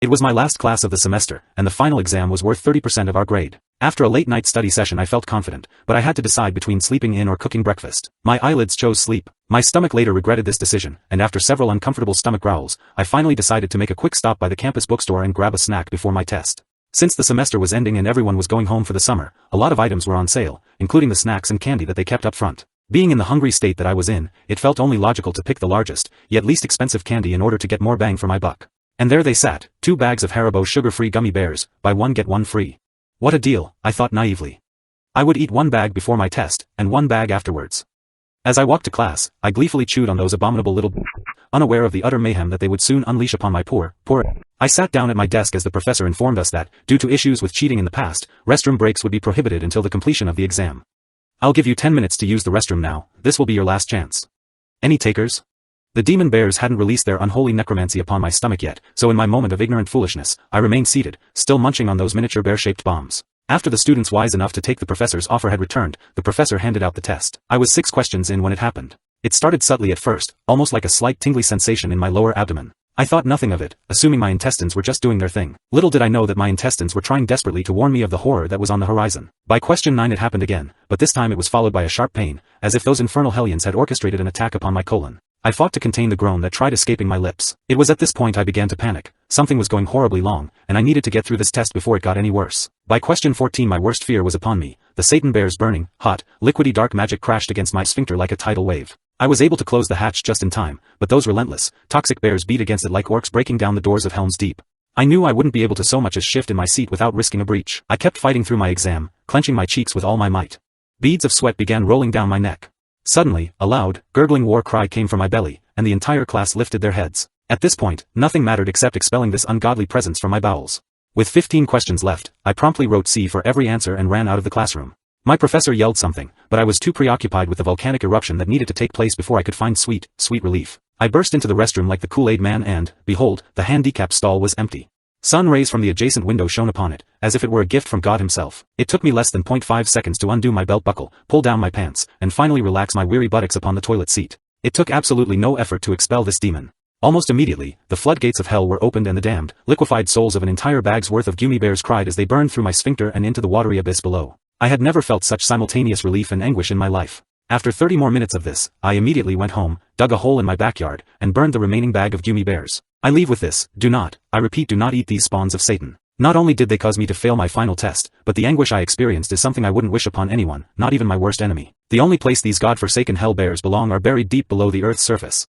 It was my last class of the semester, and the final exam was worth 30% of our grade. After a late night study session I felt confident, but I had to decide between sleeping in or cooking breakfast. My eyelids chose sleep. My stomach later regretted this decision, and after several uncomfortable stomach growls, I finally decided to make a quick stop by the campus bookstore and grab a snack before my test. Since the semester was ending and everyone was going home for the summer, a lot of items were on sale, including the snacks and candy that they kept up front. Being in the hungry state that I was in, it felt only logical to pick the largest, yet least expensive candy in order to get more bang for my buck. And there they sat, 2 bags of Haribo sugar-free gummy bears, buy one get one free. What a deal, I thought naively. I would eat 1 bag before my test, and 1 bag afterwards. As I walked to class, I gleefully chewed on those abominable little unaware of the utter mayhem that they would soon unleash upon my poor. I sat down at my desk as the professor informed us that, due to issues with cheating in the past, restroom breaks would be prohibited until the completion of the exam. I'll give you 10 minutes to use the restroom now, this will be your last chance. Any takers? The demon bears hadn't released their unholy necromancy upon my stomach yet, so in my moment of ignorant foolishness, I remained seated, still munching on those miniature bear-shaped bombs. After the students wise enough to take the professor's offer had returned, the professor handed out the test. I was 6 questions in when it happened. It started subtly at first, almost like a slight tingly sensation in my lower abdomen. I thought nothing of it, assuming my intestines were just doing their thing. Little did I know that my intestines were trying desperately to warn me of the horror that was on the horizon. By question 9 it happened again, but this time it was followed by a sharp pain, as if those infernal hellions had orchestrated an attack upon my colon. I fought to contain the groan that tried escaping my lips. It was at this point I began to panic. Something was going horribly wrong, and I needed to get through this test before it got any worse. By question 14 my worst fear was upon me. The Satan bear's burning, hot, liquidy dark magic crashed against my sphincter like a tidal wave. I was able to close the hatch just in time, but those relentless, toxic bears beat against it like orcs breaking down the doors of Helm's Deep. I knew I wouldn't be able to so much as shift in my seat without risking a breach. I kept fighting through my exam, clenching my cheeks with all my might. Beads of sweat began rolling down my neck. Suddenly, a loud, gurgling war cry came from my belly, and the entire class lifted their heads. At this point, nothing mattered except expelling this ungodly presence from my bowels. With 15 questions left, I promptly wrote C for every answer and ran out of the classroom. My professor yelled something, but I was too preoccupied with the volcanic eruption that needed to take place before I could find sweet relief. I burst into the restroom like the Kool-Aid man and, behold, the handicap stall was empty. Sun rays from the adjacent window shone upon it, as if it were a gift from God himself. It took me less than 0.5 seconds to undo my belt buckle, pull down my pants, and finally relax my weary buttocks upon the toilet seat. It took absolutely no effort to expel this demon. Almost immediately, the floodgates of hell were opened and the damned, liquefied souls of an entire bag's worth of gummy bears cried as they burned through my sphincter and into the watery abyss below. I had never felt such simultaneous relief and anguish in my life. After 30 more minutes of this, I immediately went home, dug a hole in my backyard, and burned the remaining bag of gummy bears. I leave with this, do not, I repeat, do not eat these spawns of Satan. Not only did they cause me to fail my final test, but the anguish I experienced is something I wouldn't wish upon anyone, not even my worst enemy. The only place these god-forsaken hell bears belong are buried deep below the earth's surface.